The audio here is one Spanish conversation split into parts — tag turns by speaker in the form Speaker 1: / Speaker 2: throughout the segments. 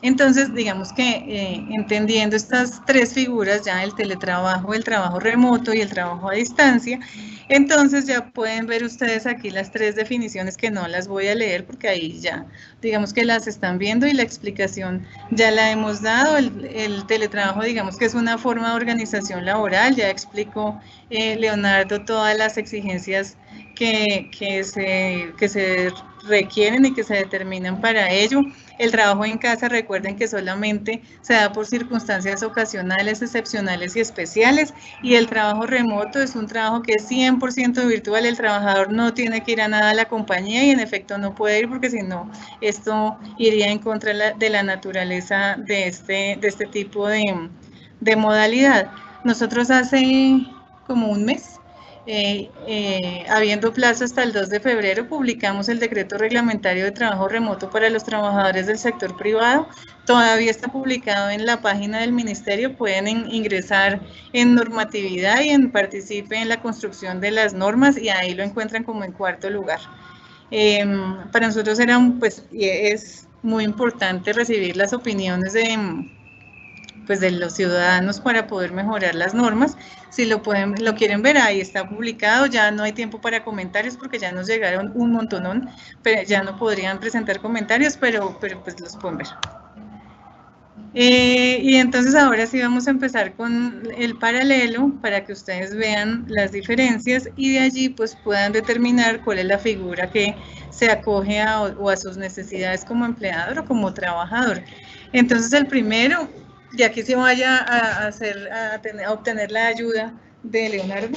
Speaker 1: Entonces, digamos que entendiendo estas tres figuras, ya el teletrabajo, el trabajo remoto y el trabajo a distancia, entonces ya pueden ver ustedes aquí las tres definiciones que no las voy a leer porque ahí ya, digamos que las están viendo y la explicación ya la hemos dado. El teletrabajo, digamos que es una forma de organización laboral, ya explicó Leonardo todas las exigencias que se requieren y que se determinan para ello. El trabajo en casa, recuerden que solamente se da por circunstancias ocasionales, excepcionales y especiales, y el trabajo remoto es un trabajo que es 100% virtual, el trabajador no tiene que ir a nada a la compañía y en efecto no puede ir porque si no, esto iría en contra de la naturaleza de este tipo de modalidad. Nosotros hace como un mes habiendo plazo hasta el 2 de febrero, publicamos el decreto reglamentario de trabajo remoto para los trabajadores del sector privado. Todavía está publicado en la página del ministerio, pueden ingresar en normatividad y participe en la construcción de las normas y ahí lo encuentran como en cuarto lugar. Para nosotros es muy importante recibir las opiniones de los ciudadanos para poder mejorar las normas. Si lo quieren ver, ahí está publicado, ya no hay tiempo para comentarios porque ya nos llegaron un montonón, pero ya no podrían presentar comentarios, pero pues los pueden ver. Y entonces ahora sí vamos a empezar con el paralelo para que ustedes vean las diferencias y de allí pues puedan determinar cuál es la figura que se acoge a sus necesidades como empleador o como trabajador. Entonces el primero, ya que se vaya a obtener la ayuda de Leonardo.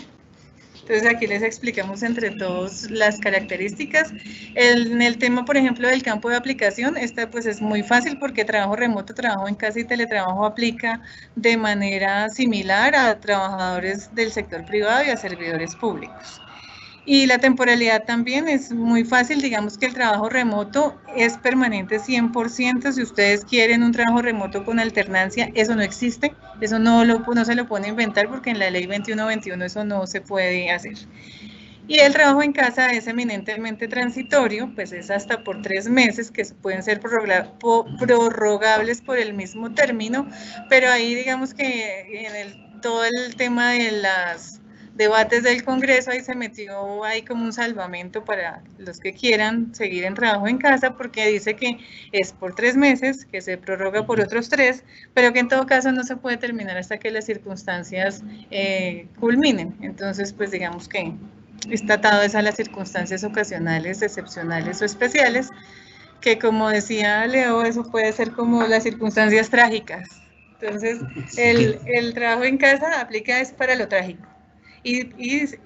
Speaker 1: Entonces aquí les explicamos entre todos las características. En el tema, por ejemplo, del campo de aplicación, esta pues es muy fácil porque trabajo remoto, trabajo en casa y teletrabajo aplica de manera similar a trabajadores del sector privado y a servidores públicos. Y la temporalidad también es muy fácil, digamos que el trabajo remoto es permanente 100%, si ustedes quieren un trabajo remoto con alternancia, eso no existe, eso no se lo puede inventar porque en la ley 2121 eso no se puede hacer. Y el trabajo en casa es eminentemente transitorio, pues es hasta por 3 meses, que pueden ser prorrogables por el mismo término, pero ahí digamos que en todo el tema de las debates del Congreso, ahí se metió ahí como un salvamento para los que quieran seguir en trabajo en casa, porque dice que es por 3 meses, que se prorroga por otros 3, pero que en todo caso no se puede terminar hasta que las circunstancias culminen. Entonces, pues digamos que está atado a las circunstancias ocasionales, excepcionales o especiales, que como decía Leo, eso puede ser como las circunstancias trágicas. Entonces, el trabajo en casa aplica es para lo trágico y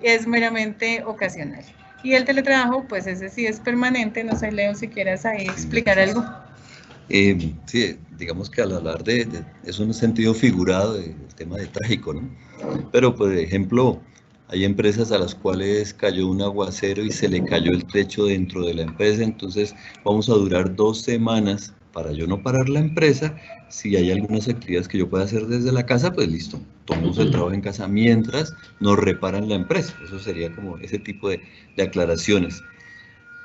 Speaker 1: es meramente ocasional. Y el teletrabajo, pues ese sí es permanente. No sé, Leo, si quieras ahí explicar algo.
Speaker 2: Sí, digamos que al hablar es un sentido figurado del tema de trágico, ¿no? Pero, por ejemplo, hay empresas a las cuales cayó un aguacero y se le cayó el techo dentro de la empresa, entonces vamos a durar 2 semanas para yo no parar la empresa. Si hay algunas actividades que yo pueda hacer desde la casa, pues listo, tomamos el trabajo en casa mientras nos reparan la empresa. Eso sería como ese tipo de aclaraciones.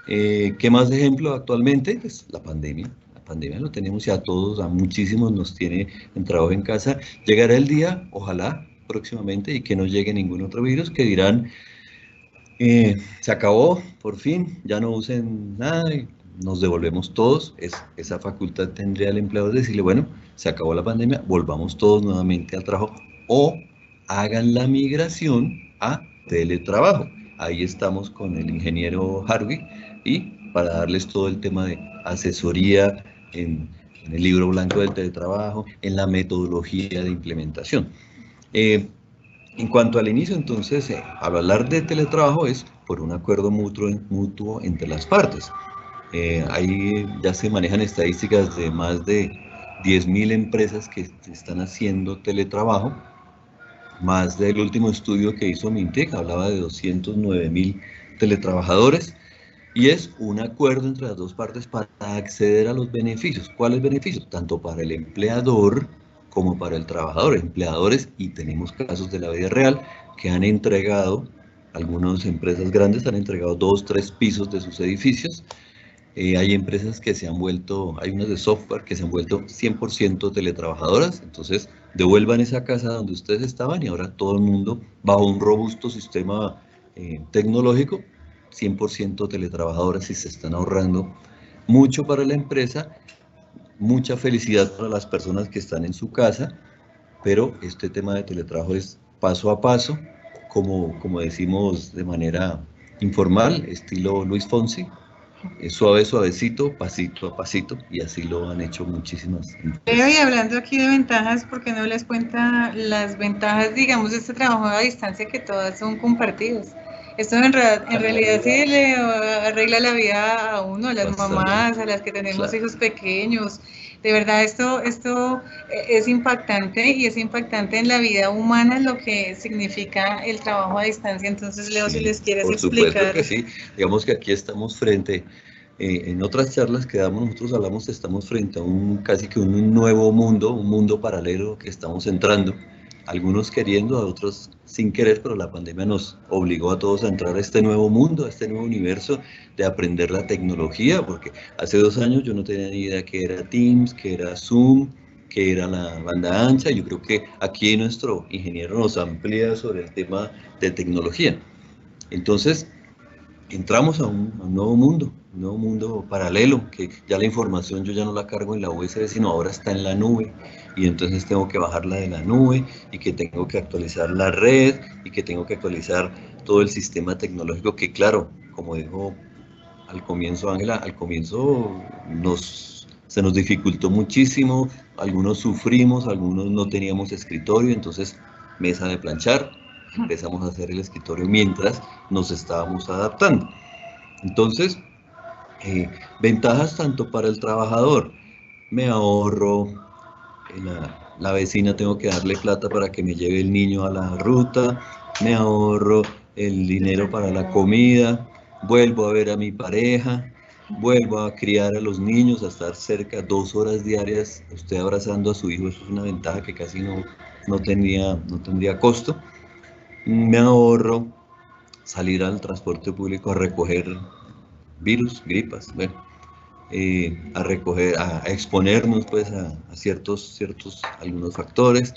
Speaker 2: ¿Qué más ejemplo actualmente? Pues la pandemia. La pandemia lo tenemos ya todos, a muchísimos nos tiene en trabajo en casa. Llegará el día, ojalá próximamente, y que no llegue ningún otro virus, que dirán, se acabó, por fin, ya no usen nada, y nos devolvemos todos. Esa facultad tendría el empleador de decirle, bueno, se acabó la pandemia, volvamos todos nuevamente al trabajo, o hagan la migración a teletrabajo. Ahí estamos con el ingeniero Harvey y para darles todo el tema de asesoría en el libro blanco del teletrabajo, en la metodología de implementación. En cuanto al inicio, entonces, al hablar de teletrabajo es por un acuerdo mutuo entre las partes. Ahí ya se manejan estadísticas de más de 10.000 empresas que están haciendo teletrabajo, más del último estudio que hizo Mintec, hablaba de 209.000 teletrabajadores, y es un acuerdo entre las dos partes para acceder a los beneficios. ¿Cuáles beneficios? Tanto para el empleador como para el trabajador. Empleadores, y tenemos casos de la vida real, que han entregado, algunas empresas grandes han entregado 2, 3 pisos de sus edificios, Hay empresas que se han vuelto, hay unas de software que se han vuelto 100% teletrabajadoras, entonces devuelvan esa casa donde ustedes estaban y ahora todo el mundo bajo un robusto sistema tecnológico, 100% teletrabajadoras y se están ahorrando mucho para la empresa, mucha felicidad para las personas que están en su casa, pero este tema de teletrabajo es paso a paso, como decimos de manera informal, estilo Luis Fonsi, suave, suavecito, pasito a pasito, y así lo han hecho muchísimas empresas.
Speaker 1: Y hablando aquí de ventajas, ¿por qué no les cuenta las ventajas, digamos, de este trabajo a distancia que todas son compartidas? Esto en realidad sí le arregla la vida a uno, a las mamás, a las que tenemos hijos pequeños. De verdad, esto es impactante y es impactante en la vida humana lo que significa el trabajo a distancia. Entonces, Leo, si les quieres explicar.
Speaker 2: Por supuesto que sí. Digamos que aquí estamos frente, en otras charlas que damos, nosotros hablamos, estamos frente a casi que un nuevo mundo, un mundo paralelo que estamos entrando. Algunos queriendo, a otros sin querer, pero la pandemia nos obligó a todos a entrar a este nuevo mundo, a este nuevo universo de aprender la tecnología, porque hace 2 años yo no tenía ni idea qué era Teams, qué era Zoom, qué era la banda ancha. Yo creo que aquí nuestro ingeniero nos amplía sobre el tema de tecnología. Entonces, entramos a un nuevo mundo paralelo, que ya la información yo ya no la cargo en la USB, sino ahora está en la nube, y entonces tengo que bajarla de la nube, y que tengo que actualizar la red, y que tengo que actualizar todo el sistema tecnológico, que claro, como dijo al comienzo Ángela, al comienzo se nos dificultó muchísimo, algunos sufrimos, algunos no teníamos escritorio, entonces mesa de planchar, empezamos a hacer el escritorio mientras nos estábamos adaptando. Entonces, ventajas tanto para el trabajador, me ahorro, la vecina tengo que darle plata para que me lleve el niño a la ruta, me ahorro el dinero para la comida, vuelvo a ver a mi pareja, vuelvo a criar a los niños, a estar cerca 2 horas diarias, usted abrazando a su hijo, eso es una ventaja que casi no tendría costo. Me ahorro salir al transporte público a recoger virus, gripas, bueno, a exponernos pues a ciertos algunos factores,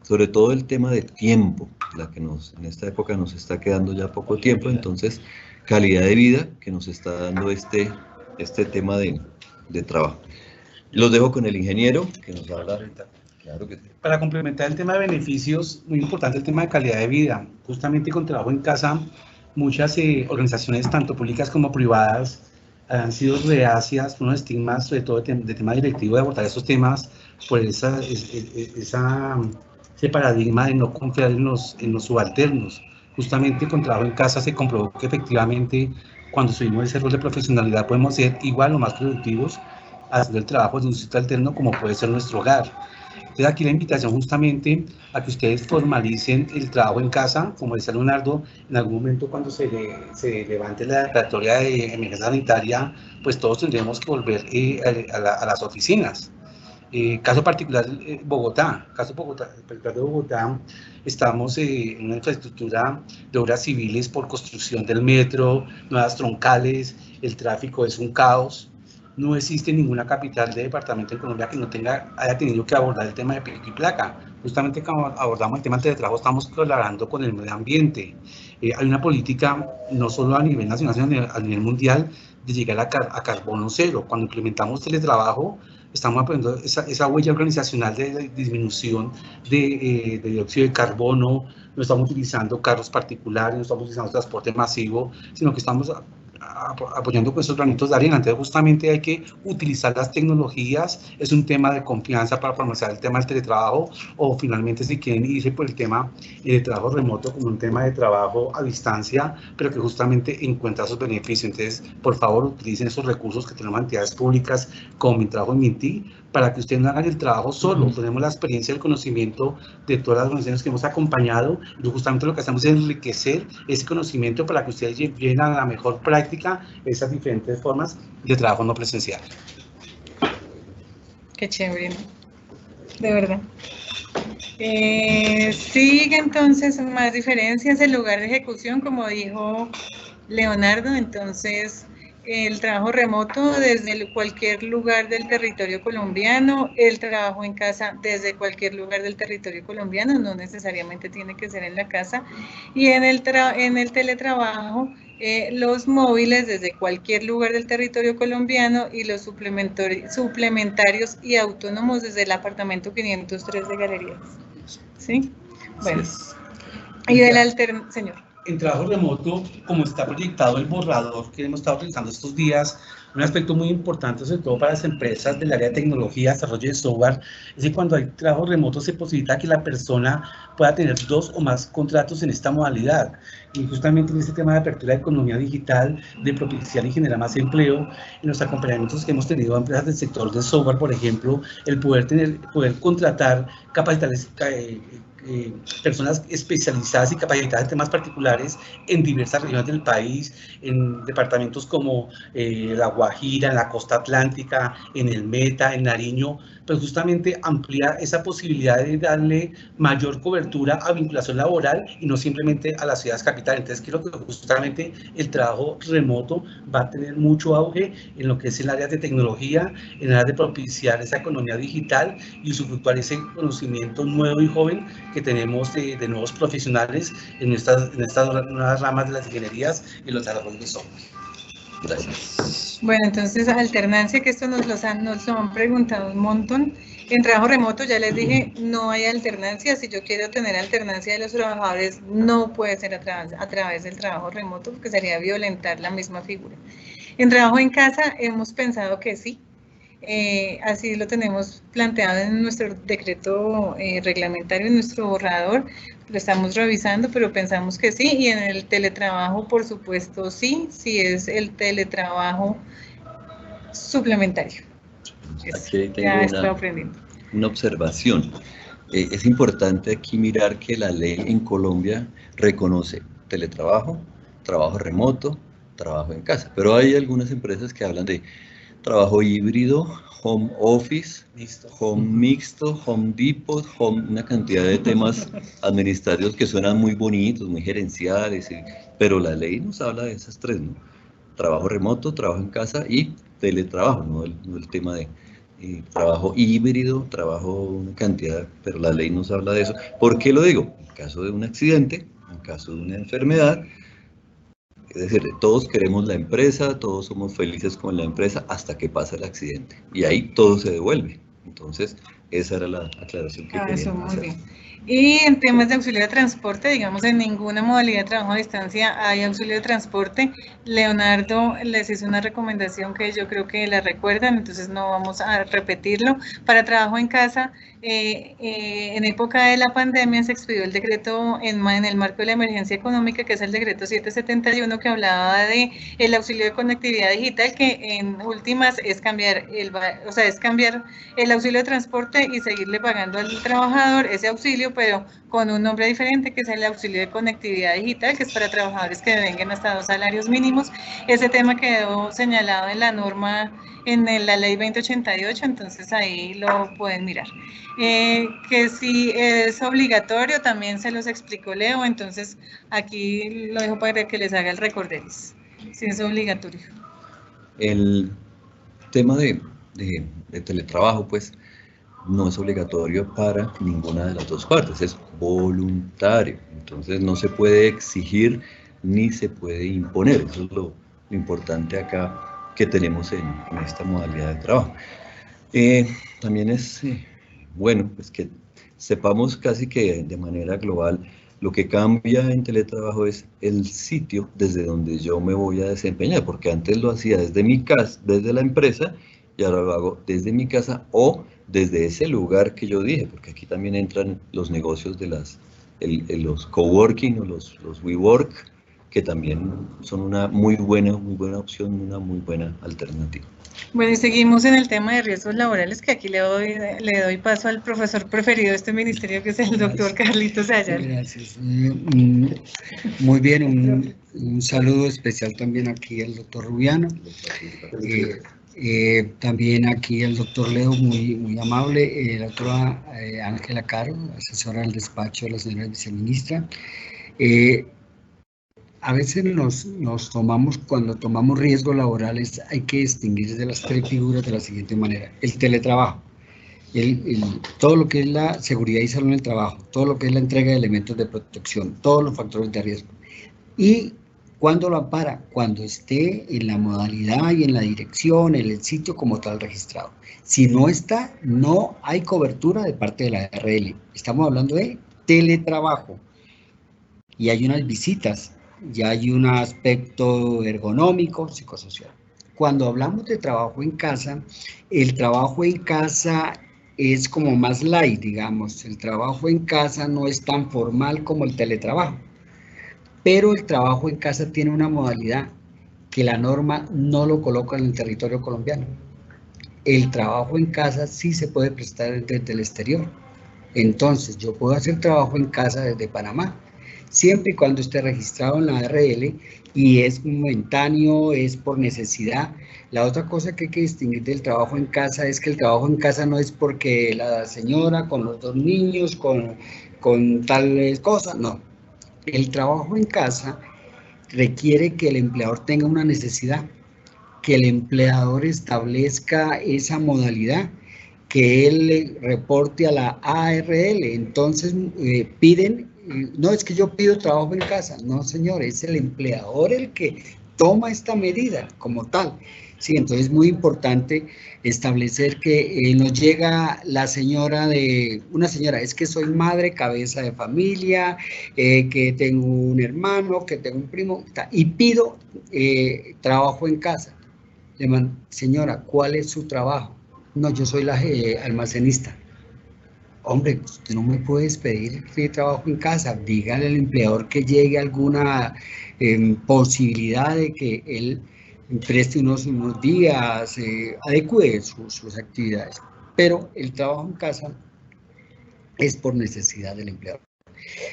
Speaker 2: sobre todo el tema de tiempo, en esta época nos está quedando ya poco tiempo, entonces calidad de vida que nos está dando este tema de trabajo. Los dejo con el ingeniero que nos habla. Claro que sí.
Speaker 3: Para complementar el tema de beneficios, muy importante el tema de calidad de vida. Justamente con trabajo en casa, muchas organizaciones, tanto públicas como privadas, han sido reacias por unos estigmas, sobre todo de tema directivo, de abordar esos temas por ese paradigma de no confiar en los subalternos. Justamente con trabajo en casa se comprobó que efectivamente cuando subimos ese rol de profesionalidad podemos ser igual o más productivos haciendo el trabajo de un sitio alterno como puede ser nuestro hogar. Entonces aquí la invitación justamente a que ustedes formalicen el trabajo en casa, como decía Leonardo, en algún momento cuando se levante la declaratoria de emergencia sanitaria, pues todos tendremos que volver a las oficinas. Caso particular Bogotá, de Bogotá, estamos en una infraestructura de obras civiles por construcción del metro, nuevas troncales, el tráfico es un caos. No existe ninguna capital de departamento en Colombia que no haya tenido que abordar el tema de pico y placa. Justamente cuando abordamos el tema del teletrabajo estamos colaborando con el medio ambiente. Hay una política, no solo a nivel nacional, sino a nivel mundial, de llegar a carbono cero. Cuando implementamos teletrabajo, estamos aprendiendo esa huella organizacional de disminución de dióxido de carbono, no estamos utilizando carros particulares, no estamos utilizando transporte masivo, sino que estamos apoyando con esos granitos de arena. Entonces justamente hay que utilizar las tecnologías, es un tema de confianza para formalizar el tema del teletrabajo, o finalmente si quieren irse por el tema de trabajo remoto como un tema de trabajo a distancia, pero que justamente encuentra sus beneficios. Entonces por favor utilicen esos recursos que tenemos entidades públicas como Mi Trabajo y Minty, para que ustedes no hagan el trabajo solo. Tenemos la experiencia y el conocimiento de todas las organizaciones que hemos acompañado, y justamente lo que hacemos es enriquecer ese conocimiento para que ustedes lleven a la mejor práctica esas diferentes formas de trabajo no presencial.
Speaker 1: Qué chévere, ¿no? De verdad. Sigue entonces más diferencias, el lugar de ejecución, como dijo Leonardo. Entonces, el trabajo remoto desde cualquier lugar del territorio colombiano, el trabajo en casa desde cualquier lugar del territorio colombiano, no necesariamente tiene que ser en la casa, y en el teletrabajo, los móviles desde cualquier lugar del territorio colombiano y los suplementarios y autónomos desde el apartamento 503 de Galerías. ¿Sí? Bueno. Y del señor.
Speaker 3: En trabajo remoto, como está proyectado el borrador que hemos estado realizando estos días, un aspecto muy importante, sobre todo para las empresas del área de tecnología, desarrollo de software, es que cuando hay trabajo remoto se posibilita que la persona pueda tener 2 o más contratos en esta modalidad. Y justamente en este tema de apertura de economía digital, de propiciar y generar más empleo, en los acompañamientos que hemos tenido a empresas del sector de software, por ejemplo, el poder contratar personas especializadas y capacitadas en temas particulares en diversas regiones del país, en departamentos como La Guajira, en la costa atlántica, en el Meta, en Nariño, pues justamente amplía esa posibilidad de darle mayor cobertura a vinculación laboral y no simplemente a las ciudades capitales. Entonces creo que justamente el trabajo remoto va a tener mucho auge en lo que es el área de tecnología, en el área de propiciar esa economía digital y usufructuar ese conocimiento nuevo y joven que tenemos de nuevos profesionales en estas nuevas ramas de las ingenierías y los desarrollos de software.
Speaker 2: Gracias.
Speaker 1: Bueno, entonces alternancia, que esto nos lo han preguntado un montón. En trabajo remoto, ya les dije, no hay alternancia. Si yo quiero tener alternancia de los trabajadores, no puede ser a través del trabajo remoto, porque sería violentar la misma figura. En trabajo en casa, hemos pensado que sí. Así lo tenemos planteado en nuestro decreto reglamentario, en nuestro borrador, lo estamos revisando, pero pensamos que sí, y en el teletrabajo, por supuesto, sí es el teletrabajo suplementario.
Speaker 2: Aquí tengo una observación. Es importante aquí mirar que la ley en Colombia reconoce teletrabajo, trabajo remoto, trabajo en casa, pero hay algunas empresas que hablan de trabajo híbrido, home office, home mixto, home depot, una cantidad de temas administrativos que suenan muy bonitos, muy gerenciales, pero la ley nos habla de esas 3, ¿no? Trabajo remoto, trabajo en casa y teletrabajo, no el tema de trabajo híbrido, trabajo una cantidad, pero la ley nos habla de eso. ¿Por qué lo digo? En caso de un accidente, en caso de una enfermedad, es decir, todos queremos la empresa, todos somos felices con la empresa hasta que pasa el accidente. Y ahí todo se devuelve. Entonces, esa era la aclaración que queríamos hacer.
Speaker 1: Muy bien. Y en temas de auxilio de transporte, digamos, en ninguna modalidad de trabajo a distancia hay auxilio de transporte. Leonardo les hizo una recomendación que yo creo que la recuerdan, entonces no vamos a repetirlo. Para trabajo en casa, en época de la pandemia se expidió el decreto en el marco de la emergencia económica, que es el decreto 771, que hablaba de el auxilio de conectividad digital, que en últimas es cambiar el auxilio de transporte y seguirle pagando al trabajador ese auxilio, pero con un nombre diferente, que es el auxilio de conectividad digital, que es para trabajadores que devengan hasta 2 salarios mínimos. Ese tema quedó señalado en la norma, en la ley 2088, entonces ahí lo pueden mirar. Que si es obligatorio, también se los explicó Leo, entonces aquí lo dejo para que les haga el recorderis, si es obligatorio.
Speaker 2: El tema de teletrabajo, pues, no es obligatorio para ninguna de las 2 partes, es voluntario, entonces no se puede exigir ni se puede imponer, eso es lo importante acá que tenemos en esta modalidad de trabajo. También es bueno, pues que sepamos casi que de manera global, lo que cambia en teletrabajo es el sitio desde donde yo me voy a desempeñar, porque antes lo hacía desde mi casa, desde la empresa, y ahora lo hago desde mi casa o desde ese lugar que yo dije, porque aquí también entran los negocios de los coworking o los WeWork, que también son una muy buena opción, una muy buena alternativa.
Speaker 1: Bueno, y seguimos en el tema de riesgos laborales, que aquí le doy paso al profesor preferido de este ministerio, que es el doctor Carlitos Ayala.
Speaker 4: Gracias. Muy bien, un saludo especial también aquí al doctor Rubiano. También aquí el doctor Leo, muy amable, la doctora Ángela Caro, asesora del despacho de la señora viceministra. A veces cuando tomamos riesgos laborales, hay que distinguir de las tres figuras de la siguiente manera. El teletrabajo, todo lo que es la seguridad y salud en el trabajo, todo lo que es la entrega de elementos de protección, todos los factores de riesgo. Y ¿cuándo lo ampara? Cuando esté en la modalidad y en la dirección, en el sitio como tal registrado. Si no está, no hay cobertura de parte de la ARL. Estamos hablando de teletrabajo. Y hay unas visitas, ya hay un aspecto ergonómico, psicosocial. Cuando hablamos de trabajo en casa, el trabajo en casa es como más light, digamos. El trabajo en casa no es tan formal como el teletrabajo. Pero el trabajo en casa tiene una modalidad que la norma no lo coloca en el territorio colombiano. El trabajo en casa sí se puede prestar desde el exterior. Entonces, yo puedo hacer trabajo en casa desde Panamá, siempre y cuando esté registrado en la ARL y es momentáneo, es por necesidad. La otra cosa que hay que distinguir del trabajo en casa es que el trabajo en casa no es porque la señora con los 2 niños, con tales cosas, no. El trabajo en casa requiere que el empleador tenga una necesidad, que el empleador establezca esa modalidad, que él le reporte a la ARL. Entonces piden, no es que yo pido trabajo en casa, no señor, es el empleador el que toma esta medida como tal. Sí, entonces es muy importante establecer que nos llega una señora, es que soy madre, cabeza de familia, que tengo un hermano, que tengo un primo, y pido trabajo en casa. Le mando, señora, ¿cuál es su trabajo? No, yo soy la almacenista. Hombre, usted no me puede pedir trabajo en casa. Dígale al empleador que llegue alguna posibilidad de que él preste unos días, adecue sus actividades. Pero el trabajo en casa es por necesidad del empleador.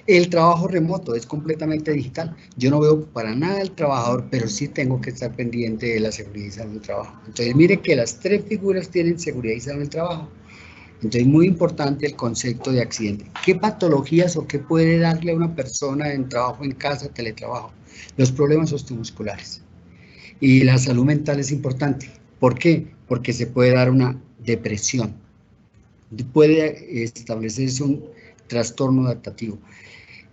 Speaker 4: El trabajo remoto es completamente digital. Yo no veo para nada al trabajador, pero sí tengo que estar pendiente de la seguridad y salud del trabajo. Entonces, mire que las tres figuras tienen seguridad y salud del trabajo. Entonces, muy importante el concepto de accidente. ¿Qué patologías o qué puede darle a una persona en trabajo en casa, teletrabajo? Los problemas osteomusculares. Y la salud mental es importante. ¿Por qué? Porque se puede dar una depresión. Puede establecerse un trastorno adaptativo.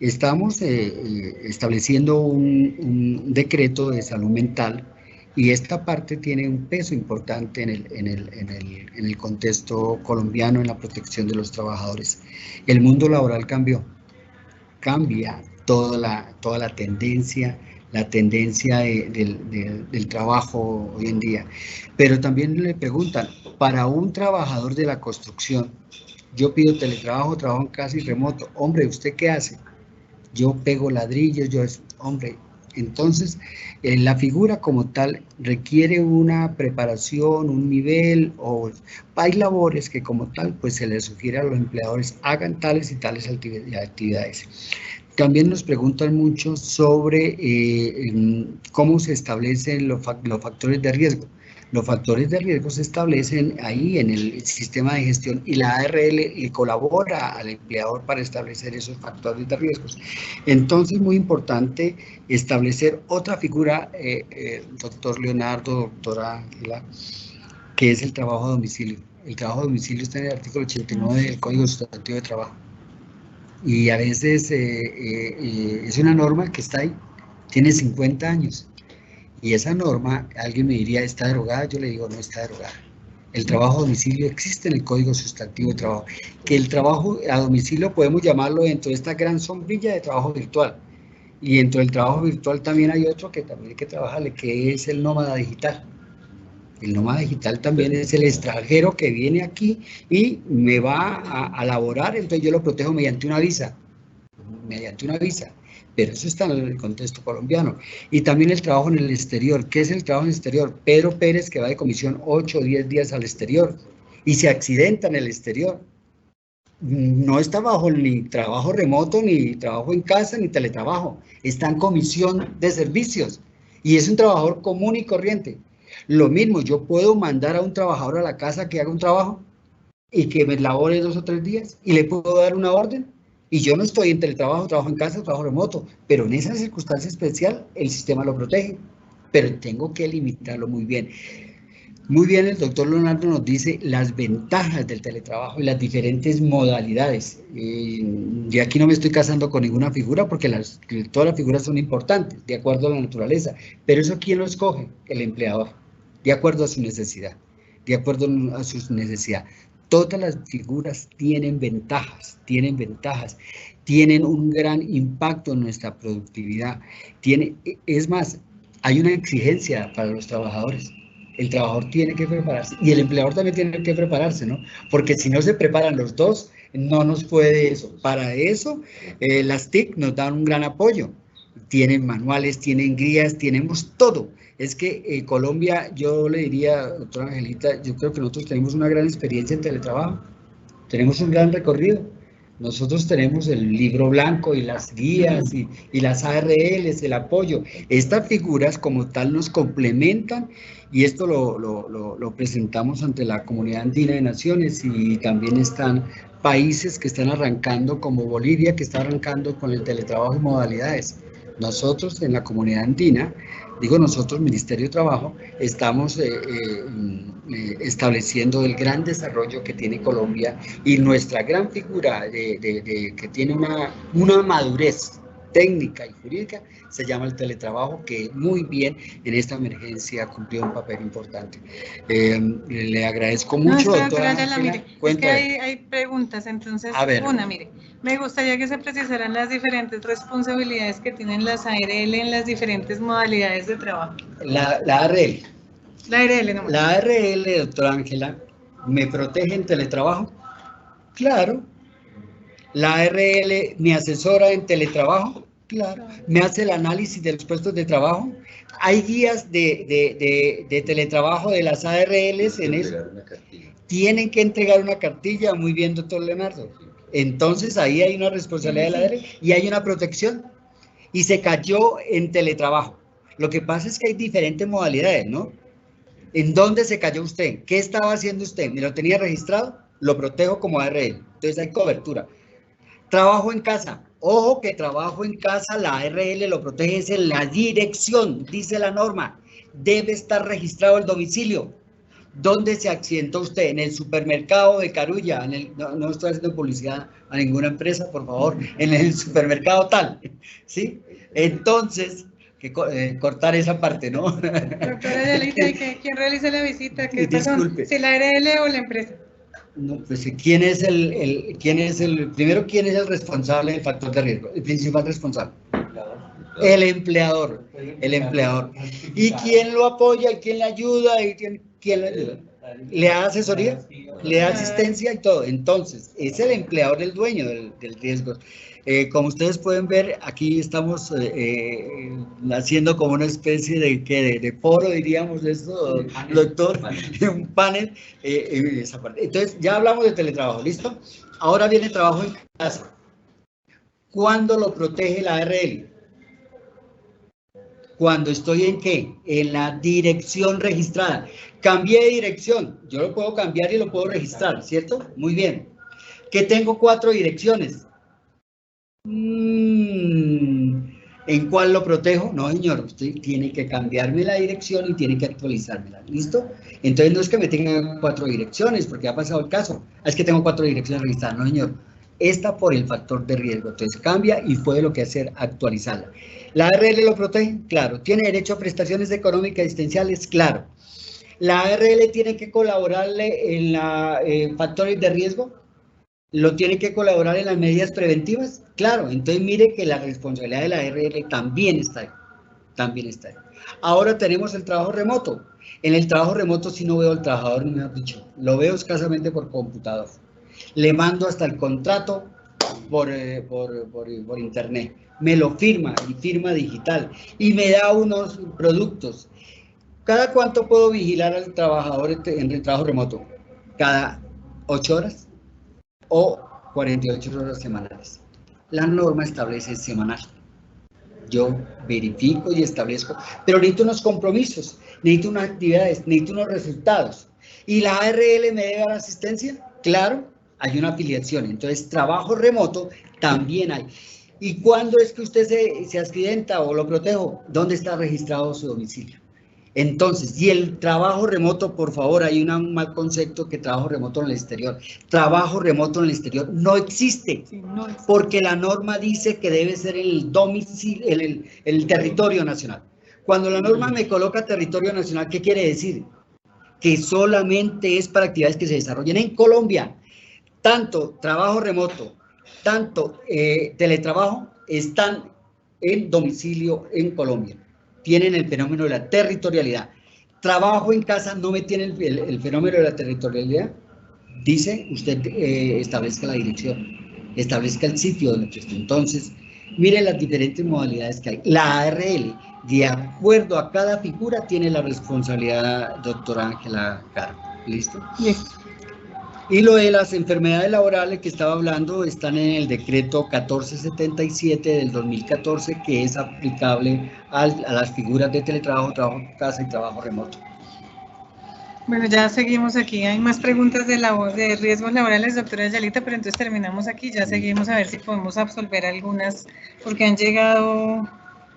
Speaker 4: Estamos estableciendo un decreto de salud mental y esta parte tiene un peso importante en el contexto colombiano, en la protección de los trabajadores. El mundo laboral cambia toda la tendencia del trabajo hoy en día. Pero también le preguntan, para un trabajador de la construcción, yo pido teletrabajo, trabajo en casa y remoto. Hombre, ¿usted qué hace? Yo pego ladrillos, hombre. Entonces, la figura como tal requiere una preparación, un nivel, o hay labores que como tal, pues se les sugiere a los empleadores hagan tales y tales actividades. También nos preguntan mucho sobre cómo se establecen los factores de riesgo. Los factores de riesgo se establecen ahí en el sistema de gestión y la ARL le colabora al empleador para establecer esos factores de riesgos. Entonces, muy importante establecer otra figura, doctor Leonardo, doctora Ángela, que es el trabajo a domicilio. El trabajo a domicilio está en el artículo 89 del Código Sustantivo de Trabajo. Y a veces es una norma que está ahí, tiene 50 años. Y esa norma, alguien me diría, ¿está derogada? Yo le digo, no está derogada. El trabajo a domicilio existe en el Código Sustantivo de Trabajo. Que el trabajo a domicilio podemos llamarlo dentro de esta gran sombrilla de trabajo virtual. Y dentro del trabajo virtual también hay otro que también hay que trabajarle, que es el nómada digital. El nómada digital también es el extranjero que viene aquí y me va a laborar, entonces yo lo protejo mediante una visa. Pero eso está en el contexto colombiano. Y también el trabajo en el exterior. ¿Qué es el trabajo en el exterior? Pedro Pérez, que va de comisión 8 o 10 días al exterior y se accidenta en el exterior. No está bajo ni trabajo remoto, ni trabajo en casa, ni teletrabajo. Está en comisión de servicios y es un trabajador común y corriente. Lo mismo, yo puedo mandar a un trabajador a la casa que haga un trabajo y que me labore 2 o 3 días y le puedo dar una orden. Y yo no estoy en teletrabajo, trabajo en casa, trabajo remoto, pero en esa circunstancia especial el sistema lo protege, pero tengo que limitarlo muy bien. Muy bien, el doctor Leonardo nos dice las ventajas del teletrabajo y las diferentes modalidades. Y aquí no me estoy casando con ninguna figura porque todas las figuras son importantes, de acuerdo a la naturaleza. Pero eso, ¿quién lo escoge? El empleador, de acuerdo a su necesidad, de acuerdo a sus necesidades. Todas las figuras tienen ventajas, tienen un gran impacto en nuestra productividad. Es más, hay una exigencia para los trabajadores. El trabajador tiene que prepararse y el empleador también tiene que prepararse, ¿no? Porque si no se preparan los dos, no nos puede eso. Para eso, las TIC nos dan un gran apoyo. Tienen manuales, tienen guías, tenemos todo. Es que Colombia, yo le diría, doctora Angelita, yo creo que nosotros tenemos una gran experiencia en teletrabajo. Tenemos un gran recorrido. Nosotros tenemos el libro blanco y las guías y las ARLs, el apoyo. Estas figuras como tal nos complementan y esto lo presentamos ante la Comunidad Andina de Naciones y también están países que están arrancando como Bolivia, que está arrancando con el teletrabajo y modalidades. Nosotros en la Comunidad Andina, digo nosotros, Ministerio de Trabajo, estamos estableciendo el gran desarrollo que tiene Colombia y nuestra gran figura que tiene una madurez técnica y jurídica se llama el teletrabajo, que muy bien en esta emergencia cumplió un papel importante. Le agradezco mucho, doctora Ángela.
Speaker 1: Mire, es que hay preguntas, entonces, mire, me gustaría que se precisaran las diferentes responsabilidades que tienen las ARL en las diferentes modalidades de trabajo.
Speaker 4: La ARL.
Speaker 1: La ARL, no.
Speaker 4: La ARL, doctora Ángela, ¿me protege en teletrabajo? Claro. La ARL me asesora en teletrabajo. Claro. ¿Me hace el análisis de los puestos de trabajo? Hay guías de teletrabajo de las ARLs en eso. Tienen que entregar una cartilla, muy bien, doctor Leonardo. Entonces ahí hay una responsabilidad de la ARL y hay una protección. Y se cayó en teletrabajo. Lo que pasa es que hay diferentes modalidades, ¿no? ¿En dónde se cayó usted? ¿Qué estaba haciendo usted? ¿Me lo tenía registrado? Lo protejo como ARL. Entonces hay cobertura. Trabajo en casa. Ojo que trabajo en casa, la ARL lo protege es en la dirección, dice la norma. Debe estar registrado el domicilio. ¿Dónde se accidentó usted? En el supermercado de Carulla. No estoy haciendo publicidad a ninguna empresa, por favor. En el supermercado tal. ¿Sí? Entonces, cortar esa parte, ¿no?
Speaker 1: Doctora Yalita, ¿quién realiza la visita?
Speaker 4: Disculpe.
Speaker 1: ¿Si la ARL o la empresa?
Speaker 4: No, pues ¿quién es primero, quién es el responsable del factor de riesgo? El principal responsable. El empleador. ¿Y quién lo apoya? ¿Y quién le ayuda? ¿Y quién le ayuda? ¿Le da asesoría? ¿Le da asistencia y todo? Entonces, es el empleador el dueño del riesgo. Como ustedes pueden ver, aquí estamos haciendo como una especie de foro, diríamos esto, doctor, un panel en esa parte. Entonces, ya hablamos de teletrabajo, ¿listo? Ahora viene trabajo en casa. ¿Cuándo lo protege la ARL? Cuando estoy ¿en qué? En la dirección registrada. Cambié de dirección, yo lo puedo cambiar y lo puedo registrar, ¿cierto? Muy bien. ¿Que tengo 4 direcciones? ¿En cuál lo protejo? No, señor, usted tiene que cambiarme la dirección y tiene que actualizármela, ¿listo? Entonces no es que me tengan 4 direcciones, porque ha pasado el caso. Es que tengo 4 direcciones registradas, no, señor. Esta por el factor de riesgo, entonces cambia y puede lo que hacer actualizarla. ¿La ARL lo protege? Claro. ¿Tiene derecho a prestaciones económicas existenciales? Claro. ¿La ARL tiene que colaborarle en la factores de riesgo? ¿Lo tiene que colaborar en las medidas preventivas? Claro, entonces mire que la responsabilidad de la ARL también está ahí. Ahora tenemos el trabajo remoto. En el trabajo remoto sí no veo al trabajador, ni mejor dicho, lo veo escasamente por computador. Le mando hasta el contrato por internet. Me lo firma, y firma digital, y me da unos productos. ¿Cada cuánto puedo vigilar al trabajador en el trabajo remoto? ¿Cada 8 horas? O 48 horas semanales. La norma establece semanal. Yo verifico y establezco, pero necesito unos compromisos, necesito unas actividades, necesito unos resultados. ¿Y la ARL me debe dar asistencia? Claro, hay una afiliación. Entonces, trabajo remoto también hay. ¿Y cuándo es que usted se accidenta o lo protejo? ¿Dónde está registrado su domicilio? Entonces, y el trabajo remoto, por favor, hay un mal concepto que trabajo remoto en el exterior. Trabajo remoto en el exterior no existe, porque la norma dice que debe ser en el domicilio, en el territorio nacional. Cuando la norma me coloca territorio nacional, ¿qué quiere decir? Que solamente es para actividades que se desarrollen en Colombia. Tanto trabajo remoto, tanto teletrabajo están en domicilio en Colombia. Tienen el fenómeno de la territorialidad. Trabajo en casa no me tiene el fenómeno de la territorialidad. Dice, usted establezca la dirección, establezca el sitio donde esté. Entonces, miren las diferentes modalidades que hay. La ARL, de acuerdo a cada figura, tiene la responsabilidad, doctora Ángela Caro. ¿Listo?
Speaker 1: Listo.
Speaker 4: Y lo de las enfermedades laborales que estaba hablando están en el decreto 1477 del 2014, que es aplicable a las figuras de teletrabajo, trabajo en casa y trabajo remoto.
Speaker 1: Bueno, ya seguimos aquí. Hay más preguntas de riesgos laborales, doctora Yalita, pero entonces terminamos aquí. Ya seguimos a ver si podemos absolver algunas, porque han llegado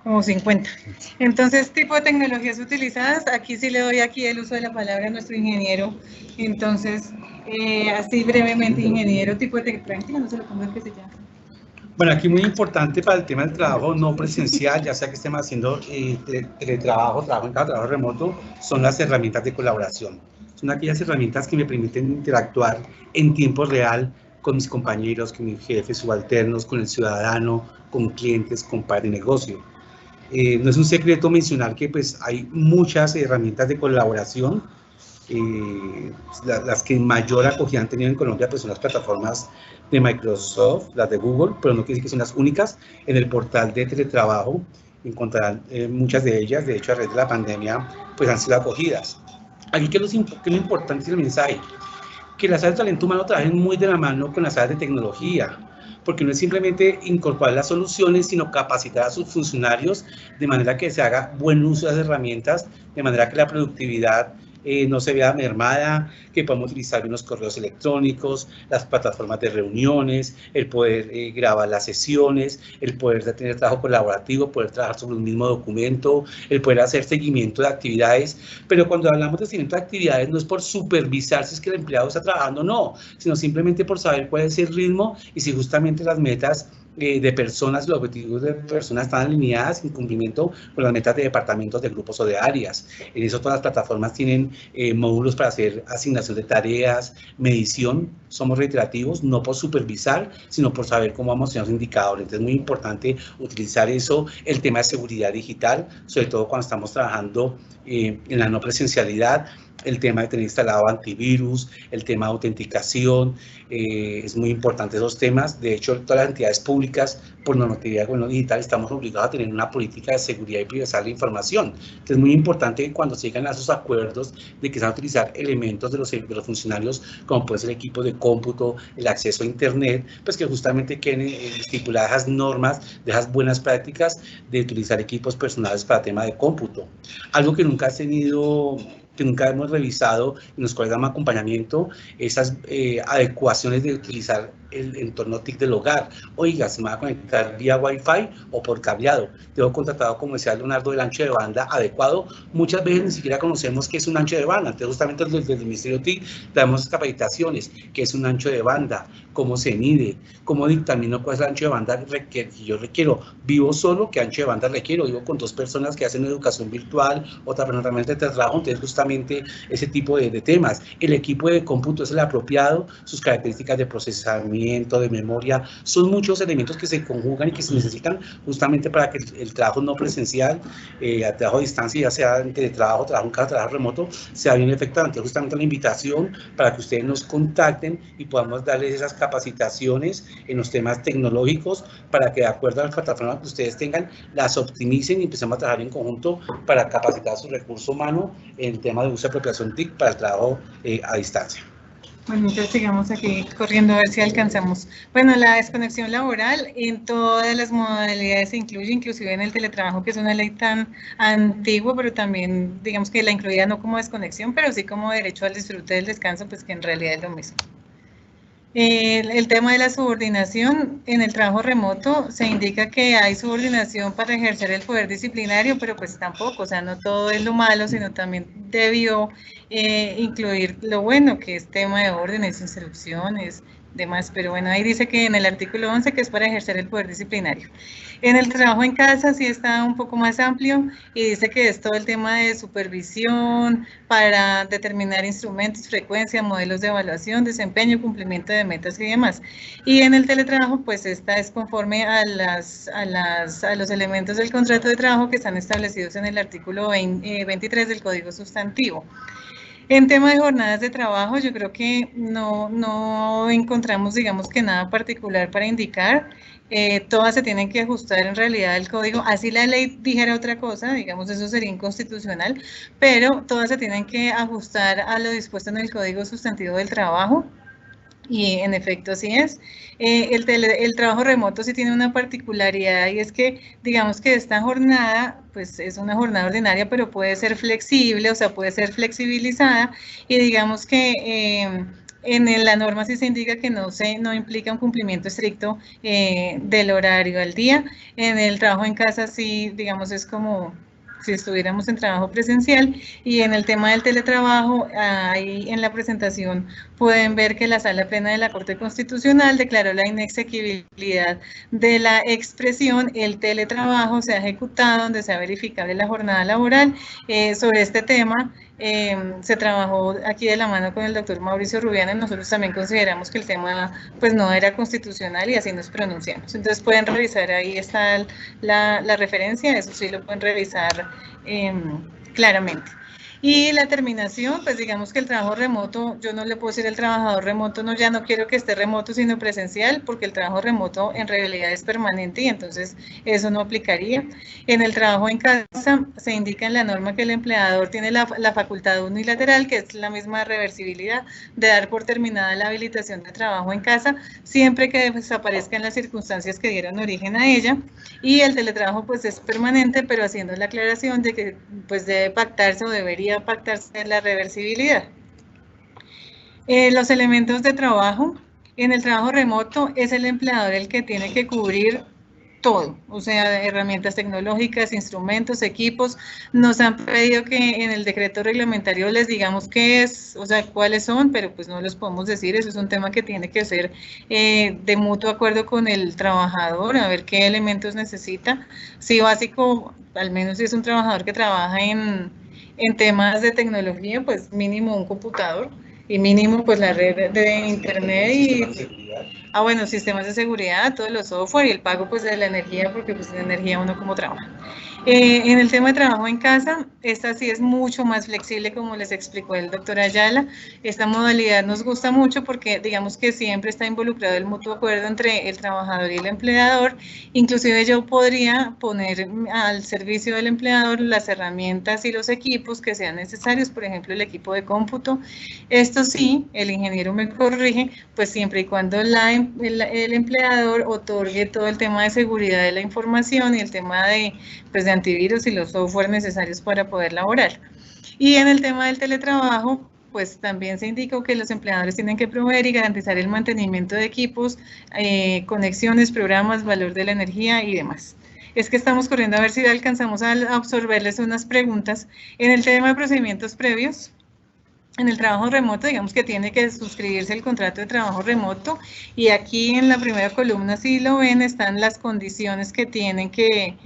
Speaker 1: como 50. Entonces, tipo de tecnologías utilizadas. Aquí sí le doy aquí el uso de la palabra a nuestro ingeniero. Entonces, así brevemente, ingeniero, tipo de tecnología. Tranquilo, no se lo ponga que se llama.
Speaker 3: Bueno, aquí muy importante para el tema del trabajo no presencial, ya sea que estemos haciendo teletrabajo, trabajo en casa, trabajo remoto, son las herramientas de colaboración. Son aquellas herramientas que me permiten interactuar en tiempo real con mis compañeros, con mis jefes subalternos, con el ciudadano, con clientes, con par de negocio. No es un secreto mencionar que pues, hay muchas herramientas de colaboración. Las que mayor acogida han tenido en Colombia pues son las plataformas de Microsoft, las de Google, pero no quiere decir que son las únicas. En el portal de teletrabajo encontrarán muchas de ellas, de hecho a raíz de la pandemia pues han sido acogidas. Aquí que lo importante es el mensaje, que las áreas de talento humano trabajen muy de la mano con las áreas de tecnología, porque no es simplemente incorporar las soluciones, sino capacitar a sus funcionarios de manera que se haga buen uso de las herramientas, de manera que la productividad no se vea mermada, que podamos utilizar unos correos electrónicos, las plataformas de reuniones, el poder grabar las sesiones, el poder tener trabajo colaborativo, poder trabajar sobre un mismo documento, el poder hacer seguimiento de actividades. Pero cuando hablamos de seguimiento de actividades no es por supervisar si es que el empleado está trabajando o no, sino simplemente por saber cuál es el ritmo y si justamente las metas de personas, los objetivos de personas están alineadas en cumplimiento con las metas de departamentos, de grupos o de áreas. En eso todas las plataformas tienen módulos para hacer asignación de tareas, medición. Somos reiterativos, no por supervisar, sino por saber cómo vamos a hacer los indicadores. Entonces es muy importante utilizar eso, el tema de seguridad digital, sobre todo cuando estamos trabajando en la no presencialidad, el tema de tener instalado antivirus, el tema de autenticación, es muy importante esos temas. De hecho, todas las entidades públicas, por normatividad de gobierno digital, estamos obligados a tener una política de seguridad y privacidad de la información. Entonces, es muy importante que cuando se llegan a esos acuerdos de que se van a utilizar elementos de los funcionarios, como puede ser el equipo de cómputo, el acceso a Internet, pues que justamente queden estipuladas esas normas, de esas buenas prácticas de utilizar equipos personales para tema de cómputo. Algo que nunca has tenido, que nunca hemos revisado en los cuales damos acompañamiento, esas adecuaciones de utilizar el entorno TIC del hogar. Oiga, ¿se me va a conectar vía Wi-Fi o por cableado? Tengo contratado, como decía Leonardo, el ancho de banda adecuado. Muchas veces ni siquiera conocemos qué es un ancho de banda. Entonces, justamente desde el Ministerio TIC damos capacitaciones, qué es un ancho de banda, cómo se mide, cómo dictamino cuál es el ancho de banda que yo requiero. Vivo solo, ¿qué ancho de banda requiero? Vivo con dos personas que hacen educación virtual, otra persona realmente de trabajo. Entonces, justamente ese tipo de temas. El equipo de cómputo es el apropiado, sus características de procesamiento, de memoria, son muchos elementos que se conjugan y que se necesitan justamente para que el trabajo no presencial, a trabajo a distancia, ya sea en teletrabajo, trabajo en casa, trabajo remoto, sea bien efectuado. Entonces, justamente la invitación para que ustedes nos contacten y podamos darles esas capacitaciones en los temas tecnológicos para que, de acuerdo a las plataformas que ustedes tengan, las optimicen y empecemos a trabajar en conjunto para capacitar su recurso humano en el tema de uso de apropiación TIC para el trabajo a distancia.
Speaker 1: Bueno, entonces sigamos aquí corriendo a ver si alcanzamos. Bueno, la desconexión laboral en todas las modalidades se incluye, inclusive en el teletrabajo, que es una ley tan antigua, pero también digamos que la incluía no como desconexión, pero sí como derecho al disfrute del descanso, pues que en realidad es lo mismo. El tema de la subordinación, en el trabajo remoto se indica que hay subordinación para ejercer el poder disciplinario, pero pues tampoco, o sea, no todo es lo malo, sino también debió incluir lo bueno, que es tema de órdenes, instrucciones, demás, pero bueno, ahí dice que en el artículo 11 que es para ejercer el poder disciplinario. En el trabajo en casa sí está un poco más amplio y dice que es todo el tema de supervisión para determinar instrumentos, frecuencia, modelos de evaluación, desempeño, cumplimiento de metas y demás. Y en el teletrabajo, pues esta es conforme a los elementos del contrato de trabajo que están establecidos en el artículo 23 del Código Sustantivo. En tema de jornadas de trabajo, yo creo que no encontramos, digamos que nada particular para indicar. Todas se tienen que ajustar en realidad al código. Así la ley dijera otra cosa, digamos, eso sería inconstitucional, pero todas se tienen que ajustar a lo dispuesto en el Código Sustantivo del Trabajo. Y en efecto así es. El trabajo remoto sí tiene una particularidad y es que digamos que esta jornada pues es una jornada ordinaria pero puede ser flexible, o sea puede ser flexibilizada y digamos que en la norma sí se indica que no implica un cumplimiento estricto del horario al día. En el trabajo en casa sí digamos es como si estuviéramos en trabajo presencial y en el tema del teletrabajo, ahí en la presentación pueden ver que la Sala Plena de la Corte Constitucional declaró la inexequibilidad de la expresión el teletrabajo se ha ejecutado donde sea verificable la jornada laboral. Sobre este tema se trabajó aquí de la mano con el doctor Mauricio Rubiano y nosotros también consideramos que el tema pues no era constitucional y así nos pronunciamos. Entonces pueden revisar, ahí está la referencia, eso sí lo pueden revisar claramente. Y la terminación, pues digamos que el trabajo remoto, yo no le puedo decir al trabajador remoto, no, ya no quiero que esté remoto sino presencial, porque el trabajo remoto en realidad es permanente y entonces eso no aplicaría. En el trabajo en casa se indica en la norma que el empleador tiene la facultad unilateral, que es la misma reversibilidad, de dar por terminada la habilitación de trabajo en casa, siempre que desaparezcan las circunstancias que dieron origen a ella. Y el teletrabajo pues es permanente, pero haciendo la aclaración de que pues debe pactarse o debería pactarse la reversibilidad. Los elementos de trabajo. En el trabajo remoto es el empleador el que tiene que cubrir todo, o sea, herramientas tecnológicas, instrumentos, equipos. Nos han pedido que en el decreto reglamentario les digamos qué es, o sea, cuáles son, pero pues no los podemos decir, eso es un tema que tiene que ser de mutuo acuerdo con el trabajador, a ver qué elementos necesita. Sí, básico, al menos si es un trabajador que trabaja en temas de tecnología, pues mínimo un computador y mínimo pues la red de internet y bueno, sistemas de seguridad, todos los software y el pago pues de la energía, porque pues de energía uno como trabaja. En el tema de trabajo en casa, esta sí es mucho más flexible, como les explicó el doctor Ayala. Esta modalidad nos gusta mucho porque digamos que siempre está involucrado el mutuo acuerdo entre el trabajador y el empleador. Inclusive yo podría poner al servicio del empleador las herramientas y los equipos que sean necesarios, por ejemplo el equipo de cómputo. Esto sí, el ingeniero me corrige, pues siempre y cuando el empleador otorgue todo el tema de seguridad de la información y el tema de antivirus y los software necesarios para poder laborar. Y en el tema del teletrabajo, pues también se indicó que los empleadores tienen que proveer y garantizar el mantenimiento de equipos, conexiones, programas, valor de la energía y demás. Es que estamos corriendo a ver si alcanzamos a absorberles unas preguntas. En el tema de procedimientos previos, en el trabajo remoto, digamos que tiene que suscribirse el contrato de trabajo remoto y aquí en la primera columna, si lo ven, están las condiciones que tienen que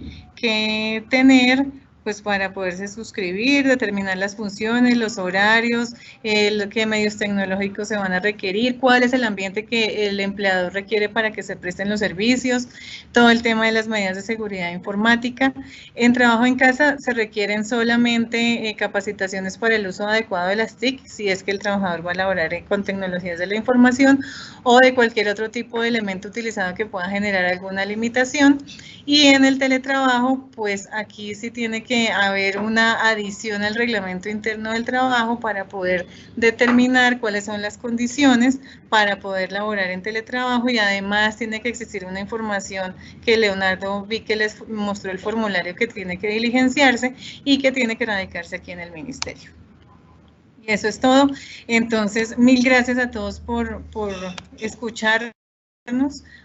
Speaker 1: tener pues para poderse suscribir, determinar las funciones, los horarios, qué medios tecnológicos se van a requerir, cuál es el ambiente que el empleador requiere para que se presten los servicios, todo el tema de las medidas de seguridad informática. En trabajo en casa se requieren solamente capacitaciones para el uso adecuado de las TIC, si es que el trabajador va a laborar con tecnologías de la información o de cualquier otro tipo de elemento utilizado que pueda generar alguna limitación. Y en el teletrabajo, pues aquí sí tiene que haber una adición al reglamento interno del trabajo para poder determinar cuáles son las condiciones para poder laborar en teletrabajo y además tiene que existir una información que Leonardo vi que les mostró el formulario que tiene que diligenciarse y que tiene que radicarse aquí en el ministerio. Y eso es todo. Entonces, mil gracias a todos por escuchar.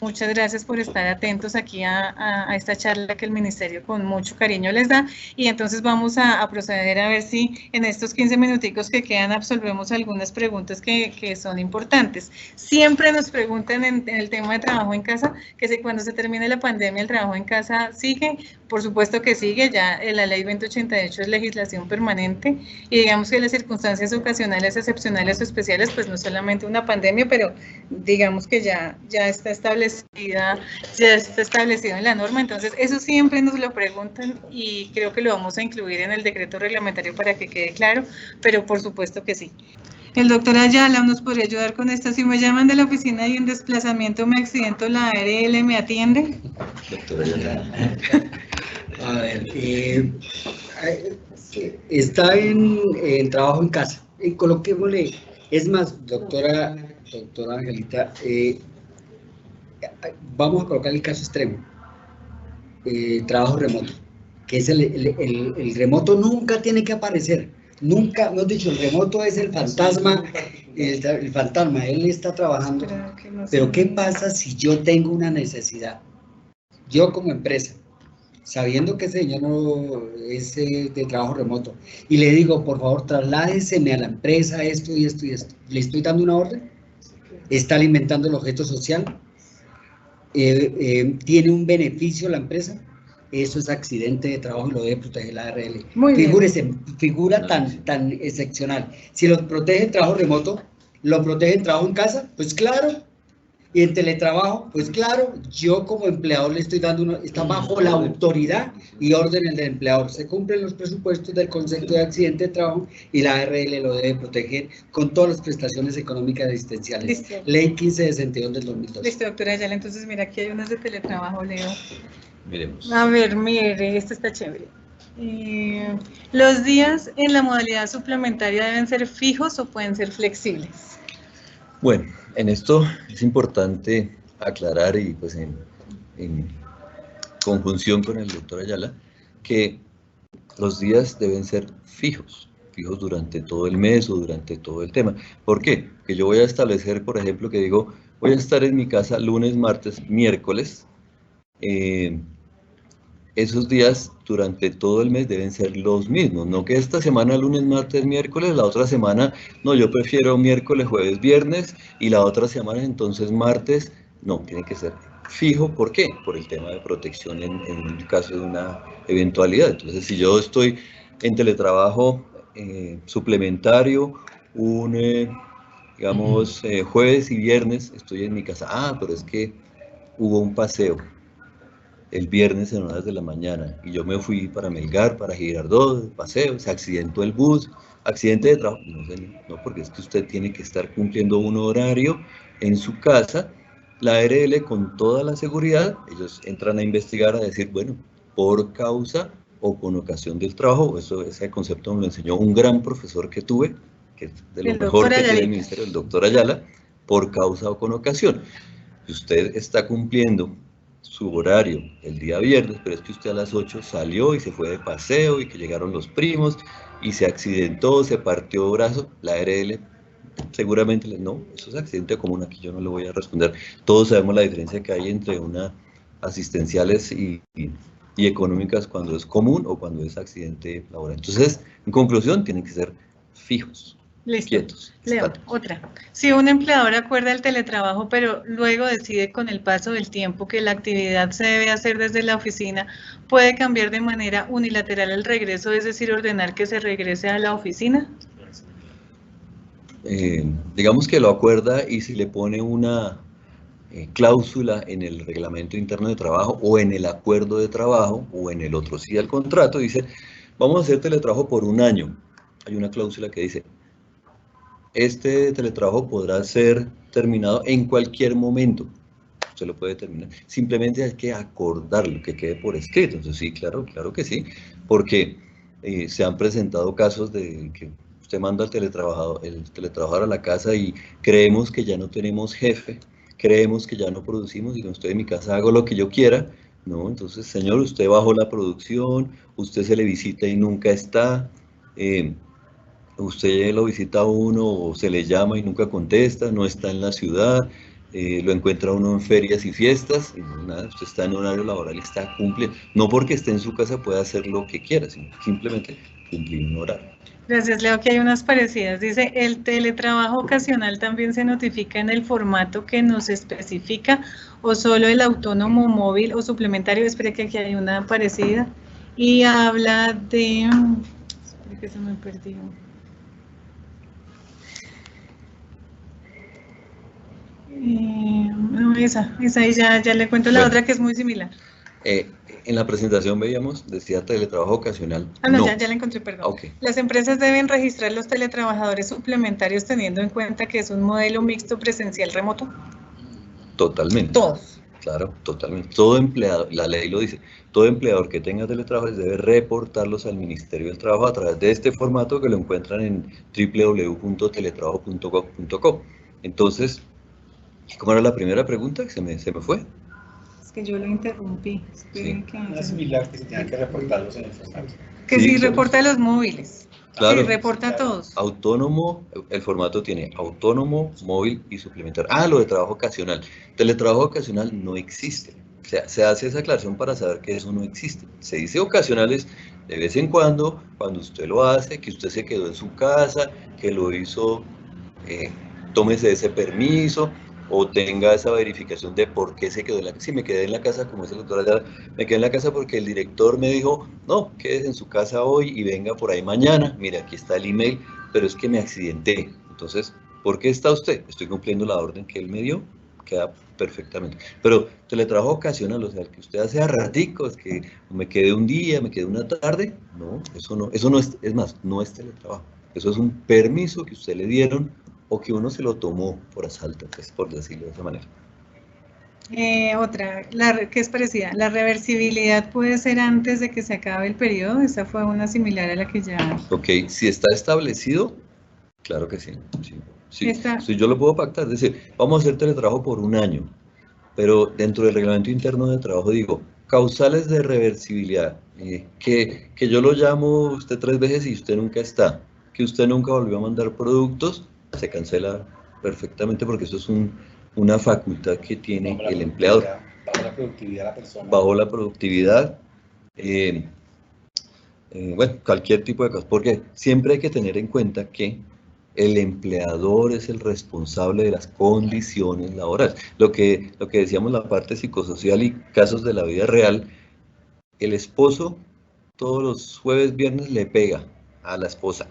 Speaker 1: Muchas gracias por estar atentos aquí a esta charla que el Ministerio con mucho cariño les da, y entonces vamos a proceder a ver si en estos 15 minuticos que quedan absolvemos algunas preguntas que son importantes. Siempre nos preguntan en el tema de trabajo en casa, que si cuando se termine la pandemia el trabajo en casa sigue. Por supuesto que sigue, ya la ley 2088 es legislación permanente, y digamos que las circunstancias ocasionales, excepcionales o especiales, pues no es solamente una pandemia, pero digamos que ya está establecida, ya está establecido en la norma. Entonces eso siempre nos lo preguntan y creo que lo vamos a incluir en el decreto reglamentario para que quede claro, pero por supuesto que sí. El doctor Ayala nos podría ayudar con esto. Si me llaman de la oficina y en desplazamiento me accidento, ¿la ARL me atiende?
Speaker 2: Doctor Ayala.
Speaker 4: A ver, está en trabajo en casa. Coloquémosle, es más, doctora Angelita, vamos a colocar el caso extremo, trabajo remoto, que es el remoto nunca tiene que aparecer, nunca, hemos dicho, el remoto es el fantasma, el fantasma, él está trabajando, pero ¿qué pasa si yo tengo una necesidad? Yo como empresa, sabiendo que ese señor no es de trabajo remoto, y le digo, por favor, trasládeseme a la empresa esto y esto y esto, ¿le estoy dando una orden? ¿Está alimentando el objeto social? ¿Tiene un beneficio la empresa? Eso es accidente de trabajo y lo debe proteger la ARL. Figúrese, figura tan excepcional. Si lo protege el trabajo remoto, ¿lo protege el trabajo en casa? Pues claro. Y en teletrabajo, pues claro, yo como empleador le estoy dando está bajo la autoridad y órdenes del empleador. Se cumplen los presupuestos del concepto de accidente de trabajo y la ARL lo debe proteger con todas las prestaciones económicas asistenciales. Listo. Ley 1562 del 2002.
Speaker 1: Listo, doctora Ayala. Entonces, mira, aquí hay unas de teletrabajo, Leo.
Speaker 2: Miremos.
Speaker 1: A ver, mire, esta está chévere. ¿Los días en la modalidad suplementaria deben ser fijos o pueden ser flexibles?
Speaker 2: Bueno, en esto es importante aclarar, y pues en conjunción con el doctor Ayala, que los días deben ser fijos durante todo el mes o durante todo el tema. ¿Por qué? Que yo voy a establecer, por ejemplo, que digo, voy a estar en mi casa lunes, martes, miércoles. Esos días durante todo el mes deben ser los mismos, no que esta semana lunes, martes, miércoles, la otra semana, no, yo prefiero miércoles, jueves, viernes, y la otra semana entonces martes. No, tiene que ser fijo. ¿Por qué? Por el tema de protección en el caso de una eventualidad. Entonces, si yo estoy en teletrabajo suplementario, digamos, jueves y viernes estoy en mi casa, pero es que hubo un paseo el viernes en horas de la mañana y yo me fui para Melgar, para Girardot, de paseo, se accidentó el bus, accidente de trabajo. No, señor, no, porque es que usted tiene que estar cumpliendo un horario en su casa. La ARL, con toda la seguridad, ellos entran a investigar, a decir, bueno, por causa o con ocasión del trabajo. Ese concepto me lo enseñó un gran profesor que tuve, que es de lo mejor que tiene el Ministerio, el doctor Ayala, por causa o con ocasión. Si usted está cumpliendo su horario el día viernes, pero es que usted a las 8 salió y se fue de paseo y que llegaron los primos y se accidentó, se partió brazo, la ARL seguramente no, eso es accidente común, aquí yo no le voy a responder. Todos sabemos la diferencia que hay entre una asistenciales y económicas cuando es común o cuando es accidente laboral. Entonces, en conclusión, tienen que ser fijos.
Speaker 1: Listo.
Speaker 2: Quietos.
Speaker 1: Leo, estáticos. Otra. Si un empleador acuerda el teletrabajo, pero luego decide con el paso del tiempo que la actividad se debe hacer desde la oficina, ¿puede cambiar de manera unilateral el regreso, es decir, ordenar que se regrese a la oficina?
Speaker 2: Digamos que lo acuerda y si le pone una cláusula en el reglamento interno de trabajo o en el acuerdo de trabajo o en el otro sí al contrato, dice, vamos a hacer teletrabajo por un año. Hay una cláusula que dice, este teletrabajo podrá ser terminado en cualquier momento. Se lo puede terminar. Simplemente hay que acordarlo, que quede por escrito. Entonces sí, claro que sí, porque se han presentado casos de que usted manda el teletrabajador a la casa y creemos que ya no tenemos jefe, creemos que ya no producimos y estoy en mi casa hago lo que yo quiera. No, entonces, señor, usted bajó la producción, usted se le visita y nunca está. usted lo visita a uno o se le llama y nunca contesta, no está en la ciudad, lo encuentra uno en ferias y fiestas, y no, nada, usted está en horario laboral y está cumpliendo. No porque esté en su casa puede hacer lo que quiera, sino simplemente cumplir un horario.
Speaker 1: Gracias, Leo, que hay unas parecidas. Dice, el teletrabajo ocasional también se notifica en el formato que nos especifica o solo el autónomo móvil o suplementario. Espere que aquí hay una parecida. Y habla de... Espere que se me perdió. No, esa y ya le cuento la otra que es muy similar.
Speaker 2: En la presentación veíamos, decía teletrabajo ocasional.
Speaker 1: No. Ya la encontré, perdón.
Speaker 2: Okay.
Speaker 1: Las empresas deben registrar los teletrabajadores suplementarios teniendo en cuenta que es un modelo mixto presencial remoto.
Speaker 2: Totalmente.
Speaker 1: Todos.
Speaker 2: Claro, totalmente. Todo empleado, la ley lo dice, todo empleador que tenga teletrabajadores debe reportarlos al Ministerio del Trabajo a través de este formato que lo encuentran en www.teletrabajo.gov.co. Entonces, ¿cómo era la primera pregunta? Que se me fue.
Speaker 1: Es que yo lo interrumpí.
Speaker 3: Sí. Una similar que se tengan que reportarlos en el formato.
Speaker 1: Que sí, reporta los móviles.
Speaker 2: Claro.
Speaker 1: Sí, reporta a todos.
Speaker 2: Autónomo, el formato tiene autónomo, móvil y suplementario. Lo de trabajo ocasional. Teletrabajo ocasional no existe. O sea, se hace esa aclaración para saber que eso no existe. Se dice ocasionales de vez en cuando usted lo hace, que usted se quedó en su casa, que lo hizo, tómese ese permiso, o tenga esa verificación de por qué se quedó en la casa. Si me quedé en la casa, como dice el doctor allá, me quedé en la casa porque el director me dijo, no, quédese en su casa hoy y venga por ahí mañana, mire, aquí está el email, pero es que me accidenté. Entonces, ¿por qué está usted? Estoy cumpliendo la orden que él me dio, queda perfectamente. Pero teletrabajo ocasional, o sea, el que usted hace a raticos, que me quedé un día, me quedé una tarde, no, eso no es más, no es teletrabajo. Eso es un permiso que usted le dieron o que uno se lo tomó por asalto, pues, por decirlo de esa manera.
Speaker 1: Otra, que es parecida, la reversibilidad puede ser antes de que se acabe el periodo. Esa fue una similar a la que ya...
Speaker 2: Ok, si está establecido, claro que sí. Sí, yo lo puedo pactar, es decir, vamos a hacer teletrabajo por un año, pero dentro del reglamento interno de trabajo digo, causales de reversibilidad, que yo lo llamo usted 3 veces y usted nunca está, que usted nunca volvió a mandar productos, se cancela perfectamente porque eso es una facultad que tiene el empleador.
Speaker 3: Bajo la productividad de la persona.
Speaker 2: Bajo la productividad, bueno, cualquier tipo de cosas, porque siempre hay que tener en cuenta que el empleador es el responsable de las condiciones laborales. Lo que decíamos, la parte psicosocial y casos de la vida real, el esposo todos los jueves, viernes le pega a la esposa,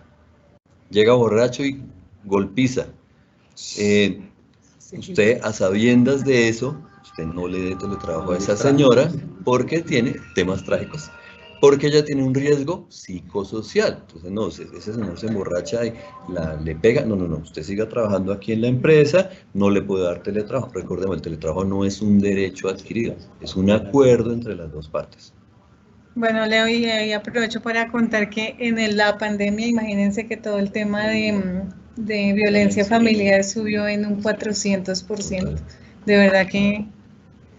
Speaker 2: llega borracho y golpiza. Usted, a sabiendas de eso, usted no le dé teletrabajo a esa señora porque tiene temas trágicos, porque ella tiene un riesgo psicosocial. Entonces, no, ese señor se emborracha y le pega. No, usted siga trabajando aquí en la empresa, no le puede dar teletrabajo. Recordemos, el teletrabajo no es un derecho adquirido, es un acuerdo entre las dos partes.
Speaker 1: Bueno, Leo, y aprovecho para contar que en la pandemia, imagínense que todo el tema de violencia familiar subió en un 400%. De verdad que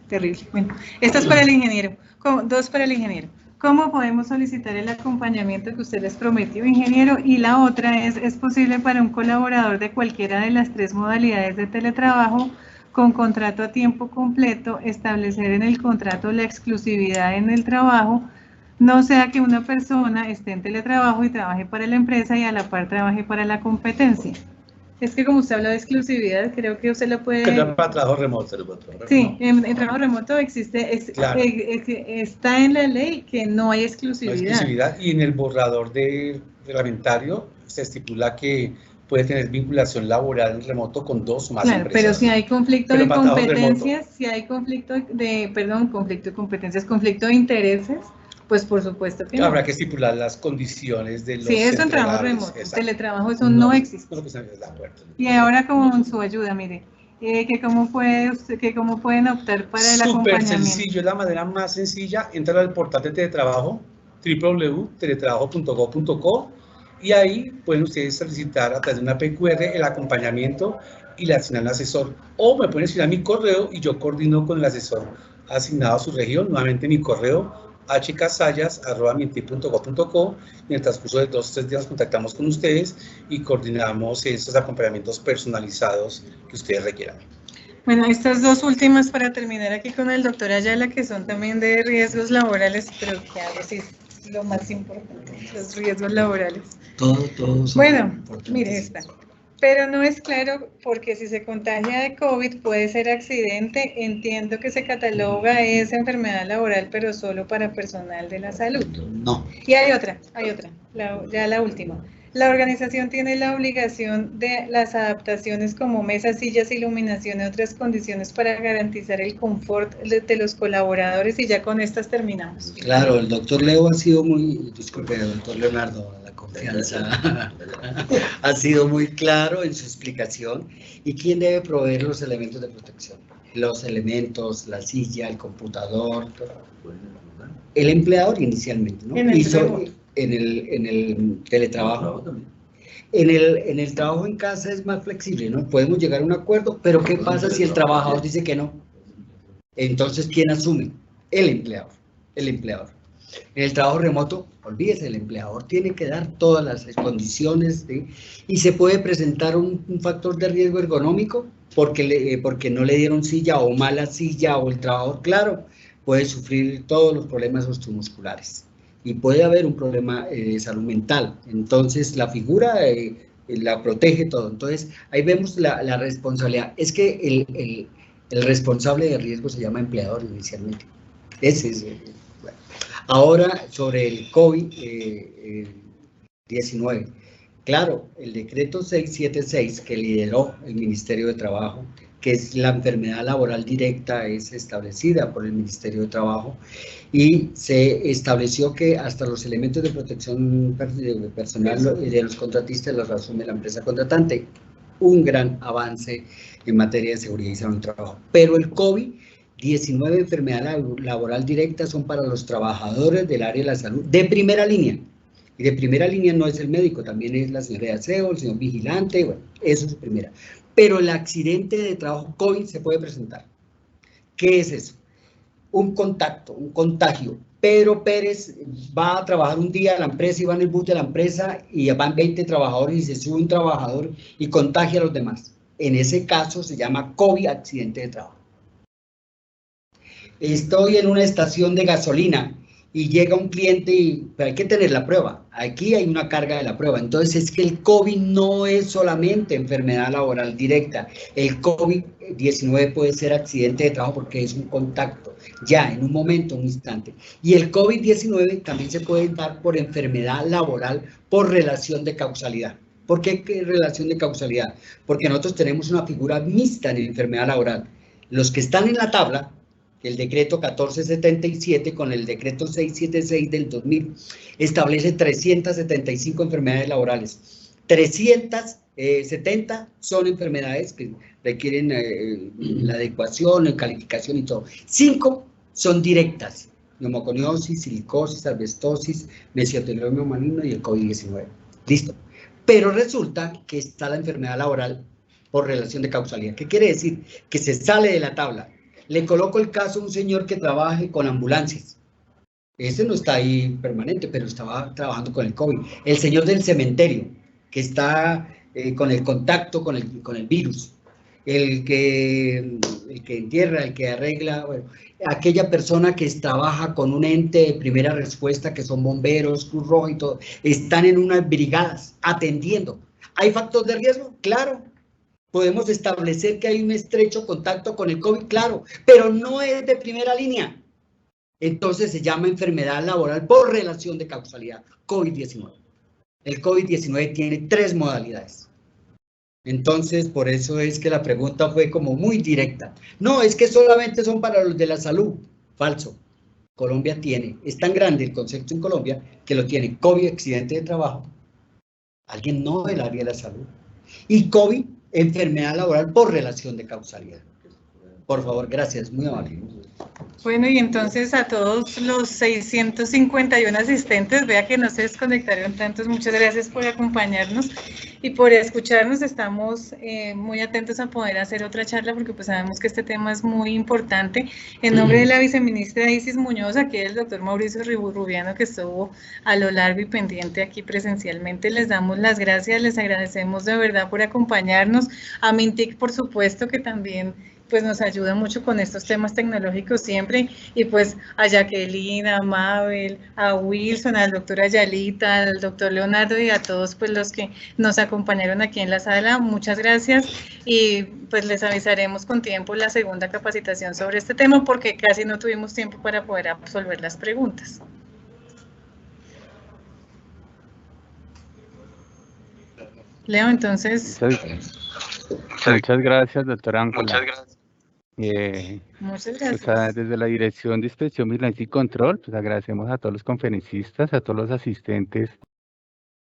Speaker 1: terrible. Bueno, esta es para el ingeniero, 2 para el ingeniero. ¿Cómo podemos solicitar el acompañamiento que usted les prometió, ingeniero? Y la otra es posible para un colaborador de cualquiera de las 3 modalidades de teletrabajo con contrato a tiempo completo, establecer en el contrato la exclusividad en el trabajo, no sea que una persona esté en teletrabajo y trabaje para la empresa y a la par trabaje para la competencia. Es que como usted habló de exclusividad, creo que usted lo puede...
Speaker 3: Pero para trabajo remoto.
Speaker 1: Sí, en trabajo remoto existe, claro. Está en la ley que no hay exclusividad.
Speaker 3: No hay exclusividad, y en el borrador reglamentario se estipula que puede tener vinculación laboral en remoto con 2 o más empresas.
Speaker 1: Pero si hay conflicto de competencias, si hay conflicto de competencias, conflicto de intereses, pues por supuesto que no.
Speaker 3: Habrá que estipular las condiciones de los
Speaker 1: eso en trabajo remoto, teletrabajo, eso no existe. Y ahora con su ayuda, mire, que cómo pueden optar para el acompañamiento.
Speaker 3: Súper sencillo, es la manera más sencilla. Entra al portal de teletrabajo, www.teletrabajo.gov.co, y ahí pueden ustedes solicitar a través de una PQR el acompañamiento y le asignan un asesor. O me pueden asignar mi correo y yo coordino con el asesor asignado a su región. Nuevamente mi correo hcasayas@mintic.gov.co. En el transcurso de 2 o 3 días contactamos con ustedes y coordinamos esos acompañamientos personalizados que ustedes requieran.
Speaker 1: Bueno, estas dos últimas para terminar aquí con el doctor Ayala, que son también de riesgos laborales, pero que a veces es lo más importante, los riesgos laborales.
Speaker 4: Todos.
Speaker 1: Bueno, mire esta. Pero no es claro porque si se contagia de COVID puede ser accidente. Entiendo que se cataloga esa enfermedad laboral, pero solo para personal de la salud.
Speaker 4: No.
Speaker 1: Y hay otra, ya la última. La organización tiene la obligación de las adaptaciones como mesas, sillas, iluminación y otras condiciones para garantizar el confort de los colaboradores, y ya con estas terminamos.
Speaker 4: Claro, el doctor Leo ha sido muy, disculpe, el doctor Leonardo, la confianza, ha sido muy claro en su explicación. ¿Y quién debe proveer los elementos de protección? Los elementos, la silla, el computador, el empleador inicialmente, ¿no? En el teletrabajo. En el trabajo en casa es más flexible, ¿no? Podemos llegar a un acuerdo, pero ¿qué pasa si el trabajador dice que no? Entonces, ¿quién asume? El empleador. En el trabajo remoto, olvídese, el empleador tiene que dar todas las condiciones, y se puede presentar un factor de riesgo ergonómico porque no le dieron silla o mala silla, o el trabajador, claro, puede sufrir todos los problemas osteomusculares. Y puede haber un problema de salud mental. Entonces, la figura la protege todo. Entonces, ahí vemos la responsabilidad. Es que el responsable de riesgo se llama empleador inicialmente. Ese es. Bueno. Ahora, sobre el COVID-19. Claro, el decreto 676 que lideró el Ministerio de Trabajo, que es la enfermedad laboral directa, es establecida por el Ministerio de Trabajo, y se estableció que hasta los elementos de protección personal de los contratistas los asume la empresa contratante. Un gran avance en materia de seguridad y salud en el trabajo. Pero el COVID-19, enfermedad laboral directa, son para los trabajadores del área de la salud de primera línea. Y de primera línea no es el médico, también es la señora de aseo, el señor vigilante, bueno, eso es primera. Pero el accidente de trabajo COVID se puede presentar. ¿Qué es eso? Un contacto, un contagio. Pedro Pérez va a trabajar un día a la empresa y va en el bus de la empresa y van 20 trabajadores y se sube un trabajador y contagia a los demás. En ese caso se llama COVID, accidente de trabajo. Estoy en una estación de gasolina y llega un cliente, pero hay que tener la prueba. Aquí hay una carga de la prueba. Entonces es que el COVID no es solamente enfermedad laboral directa. El COVID-19 puede ser accidente de trabajo porque es un contacto, ya en un momento, un instante. Y el COVID-19 también se puede dar por enfermedad laboral por relación de causalidad. ¿Por qué relación de causalidad? Porque nosotros tenemos una figura mixta en la enfermedad laboral. Los que están en la tabla, el decreto 1477 con el decreto 676 del 2000 establece 375 enfermedades laborales. 370 son enfermedades que requieren la adecuación, la calificación y todo. 5 son directas: neumoconiosis, silicosis, asbestosis, mesotelioma maligno y el COVID-19. Listo. Pero resulta que está la enfermedad laboral por relación de causalidad. ¿Qué quiere decir? Que se sale de la tabla. Le coloco el caso a un señor que trabaje con ambulancias. Ese no está ahí permanente, pero estaba trabajando con el COVID. El señor del cementerio, que está con el contacto con el virus. El que entierra, el que arregla, bueno, aquella persona que trabaja con un ente de primera respuesta, que son bomberos, Cruz Roja y todo, están en unas brigadas atendiendo. ¿Hay factores de riesgo? Claro. Podemos establecer que hay un estrecho contacto con el COVID, claro, pero no es de primera línea. Entonces se llama enfermedad laboral por relación de causalidad, COVID-19. El COVID-19 tiene 3 modalidades. Entonces, por eso es que la pregunta fue como muy directa. No, es que solamente son para los de la salud. Falso. Colombia es tan grande el concepto en Colombia que lo tiene COVID, accidente de trabajo, alguien no del área de la salud, y COVID, enfermedad laboral por relación de causalidad. Por favor, gracias, muy amable.
Speaker 1: Bueno, y entonces a todos los 651 asistentes, vea que no se desconectaron tantos, muchas gracias por acompañarnos y por escucharnos. Estamos muy atentos a poder hacer otra charla porque pues sabemos que este tema es muy importante. En nombre de la viceministra Isis Muñoz, aquí el doctor Mauricio Rubiano, que estuvo a lo largo y pendiente aquí presencialmente, les damos las gracias, les agradecemos de verdad por acompañarnos. A Mintic, por supuesto, que también pues nos ayuda mucho con estos temas tecnológicos siempre, y pues a Jacqueline, a Mabel, a Wilson, al doctor Ayalita, al doctor Leonardo y a todos pues los que nos acompañaron aquí en la sala, muchas gracias, y pues les avisaremos con tiempo la segunda capacitación sobre este tema porque casi no tuvimos tiempo para poder absolver las preguntas. Leo, entonces...
Speaker 5: Muchas gracias, doctora Ángela.
Speaker 6: Muchas gracias.
Speaker 1: Muchas gracias.
Speaker 5: Desde la Dirección de Inspección, Vigilancia y Control, pues agradecemos a todos los conferencistas, a todos los asistentes